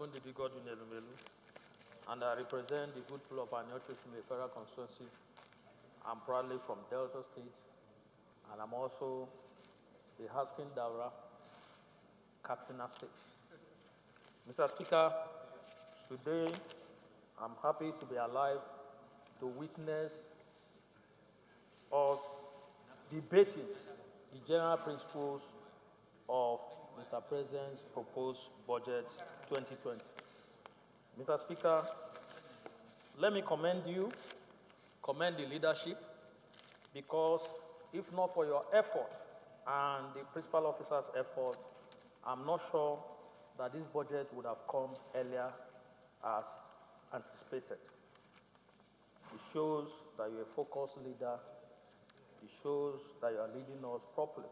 Ndudi Elumelu, and I represent the good people of Anyochus in the federal constituency. I'm proudly from Delta State, and I'm also the Haskin Daura, Katsina State. Mr. Speaker, today I'm happy to be alive to witness us debating the general principles of Mr. President's proposed budget 2020. Mr. Speaker, let me commend you, commend the leadership, because if not for your effort and the principal officer's effort, I'm not sure that this budget would have come earlier as anticipated. It shows that you're a focused leader. It shows that you are leading us properly.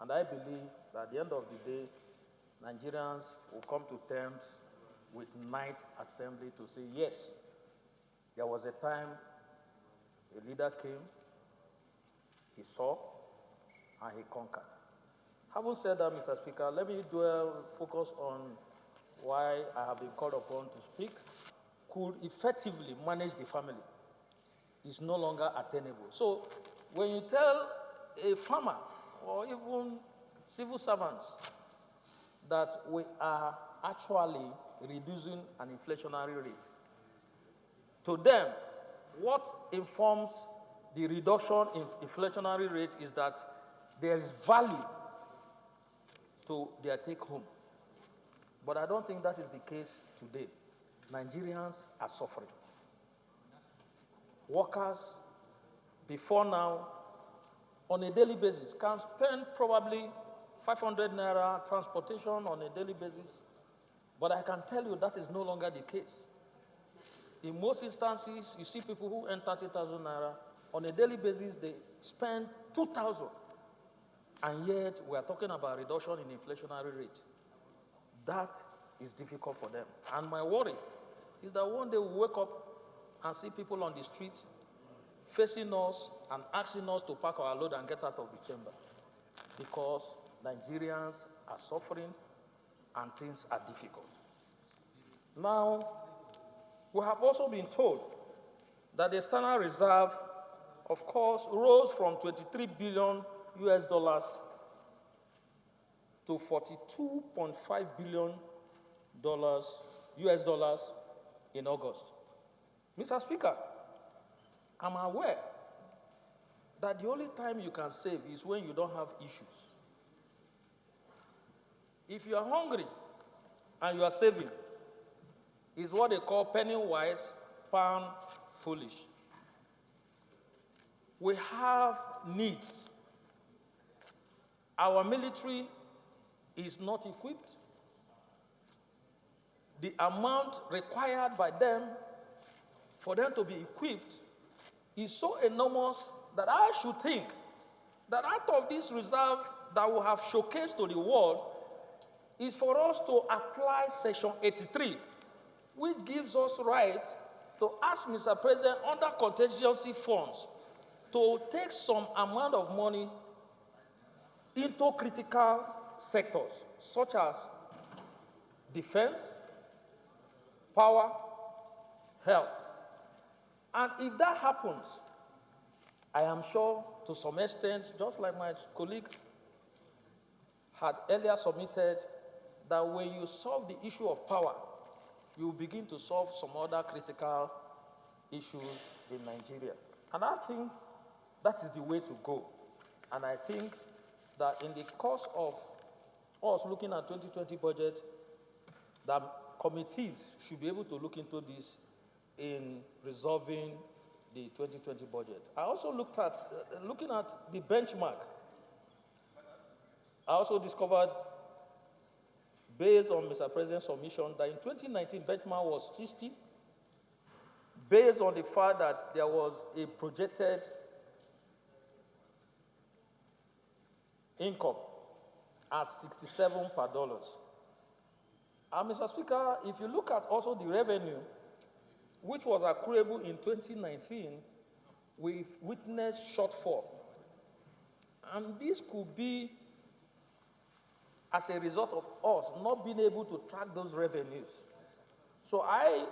And I believe that at the end of the day, Nigerians will come to terms with Night Assembly to say, yes, there was a time a leader came, he saw, and he conquered. Having said that, Mr. Speaker, let me focus on why I have been called upon to speak. Could effectively manage the family is no longer attainable. So when you tell a farmer or even civil servants that we are actually reducing an inflationary rate, to them, what informs the reduction in inflationary rate is that there is value to their take-home. But I don't think that is the case today. Nigerians are suffering. Workers, before now, on a daily basis, can spend probably 500 naira transportation on a daily basis, but I can tell you that is no longer the case. In most instances, you see people who earn 30,000 naira, on a daily basis, they spend 2,000, and yet we are talking about reduction in inflationary rate. That is difficult for them. And my worry is that one day we'll wake up and see people on the street facing us and asking us to pack our load and get out of the chamber, because Nigerians are suffering and things are difficult. Now, we have also been told that the external reserve, of course, rose from 23 billion US dollars to 42.5 billion US dollars in August. Mr. Speaker, I'm aware that the only time you can save is when you don't have issues. If you are hungry and you are saving, it's what they call penny wise, pound foolish. We have needs. Our military is not equipped. The amount required by them for them to be equipped is so enormous that I should think that out of this reserve that we have showcased to the world is for us to apply Section 83, which gives us right to ask Mr. President under contingency funds to take some amount of money into critical sectors such as defense, power, health. And if that happens, I am sure to some extent, just like my colleague had earlier submitted, that when you solve the issue of power, you begin to solve some other critical issues in Nigeria. And I think that is the way to go. And I think that in the course of us looking at 2020 budget, that committees should be able to look into this in resolving the 2020 budget. I also looked at, looking at the benchmark, I also discovered, based on Mr. President's submission, that in 2019, benchmark was 60, based on the fact that there was a projected income at 67 per dollars. And Mr. Speaker, if you look at also the revenue, which was accruable in 2019, we witnessed shortfall. And this could be as a result of us not being able to track those revenues. So I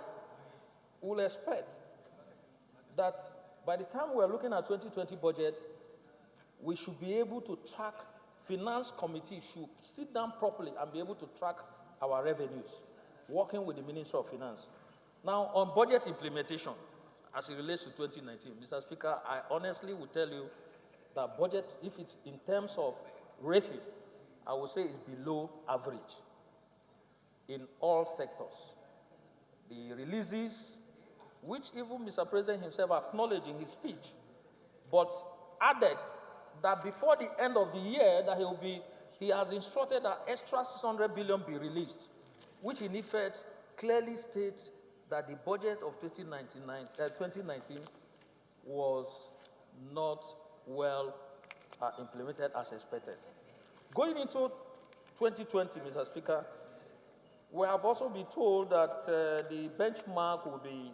will expect that by the time we're looking at 2020 budget, we should be able to track, finance committee should sit down properly and be able to track our revenues, working with the Minister of Finance. Now, on budget implementation, as it relates to 2019, Mr. Speaker, I honestly will tell you that budget, if it's in terms of rating, I would say it's below average in all sectors. The releases, which even Mr. President himself acknowledged in his speech, but added that before the end of the year, that he has instructed that extra 600 billion be released, which in effect clearly states that the budget of 2019 was not well implemented as expected. Going into 2020, Mr. Speaker, we have also been told that the benchmark will be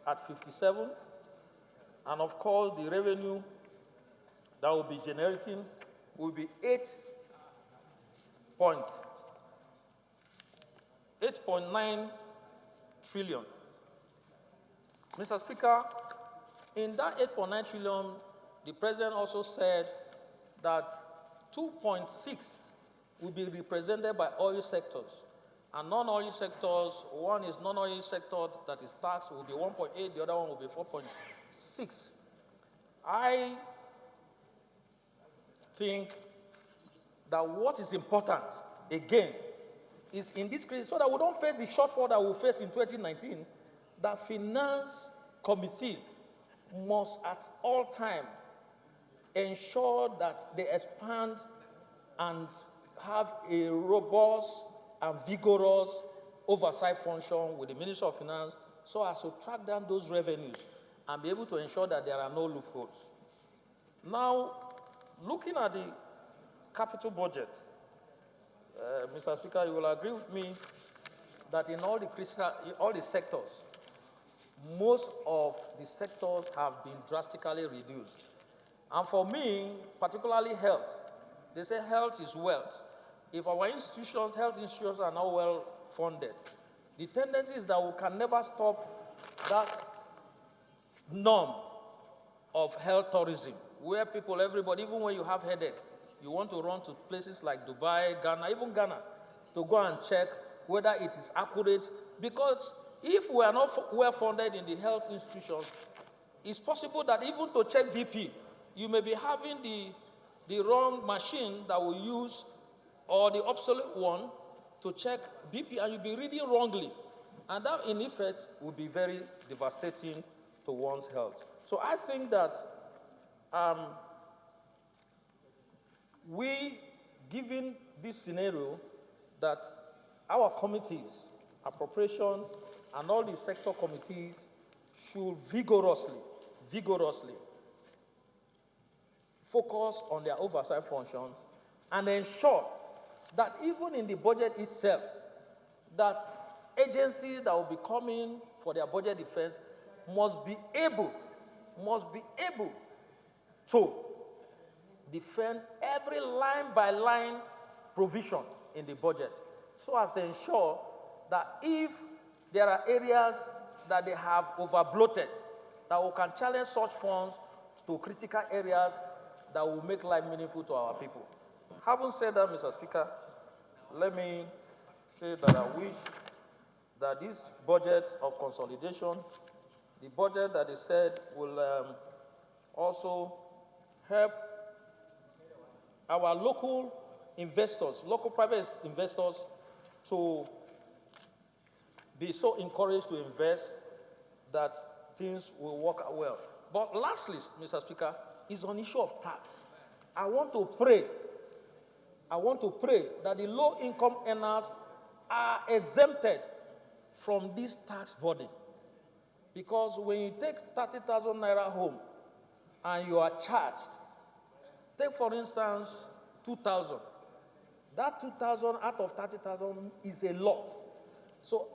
at 57, and of course the revenue that will be generating will be 8.9 trillion. Mr. Speaker, in that 8.9 trillion, the President also said that 2.6 will be represented by oil sectors. And non-oil sectors, one is non-oil sector that is taxed, will be 1.8, the other one will be 4.6. I think that what is important, again, is in this case, so that we don't face the shortfall that we'll face in 2019, that finance committee must at all time ensure that they expand and have a robust and vigorous oversight function with the Minister of Finance so as to track down those revenues and be able to ensure that there are no loopholes. Now, looking at the capital budget, Mr. Speaker, you will agree with me that in all the sectors, most of the sectors have been drastically reduced. And for me, particularly health, they say health is wealth. If our institutions, health institutions are not well funded, the tendency is that we can never stop that norm of health tourism, where people, everybody, even when you have headache, you want to run to places like Dubai, Ghana, even Ghana, to go and check whether it is accurate. Because if we are not well funded in the health institutions, it's possible that even to check BP, you may be having the wrong machine that we use or the obsolete one to check BP, and you'll be reading wrongly. And that, in effect, will be very devastating to one's health. So I think that given this scenario, that our committees, appropriation, and all the sector committees should vigorously focus on their oversight functions and ensure that even in the budget itself, that agencies that will be coming for their budget defense must be able to defend every line-by-line provision in the budget, so as to ensure that if there are areas that they have over-bloated, that we can challenge such funds to critical areas that will make life meaningful to our people. Having said that, Mr. Speaker, let me say that I wish that this budget of consolidation, the budget that is said will also help our local investors, local private investors, to be so encouraged to invest that things will work out well. But lastly, Mr. Speaker, is on issue of tax. I want to pray that the low-income earners are exempted from this tax burden. Because when you take 30,000 naira home and you are charged, take for instance 2,000. That 2,000 out of 30,000 is a lot. So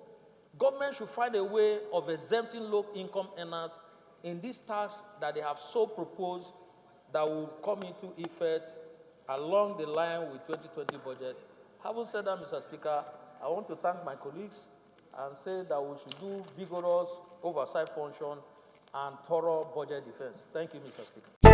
government should find a way of exempting low-income earners in this tax that they have so proposed that will come into effect along the line with 2020 budget. Having said that, Mr. Speaker, I want to thank my colleagues and say that we should do vigorous oversight function and thorough budget defense. Thank you, Mr. Speaker.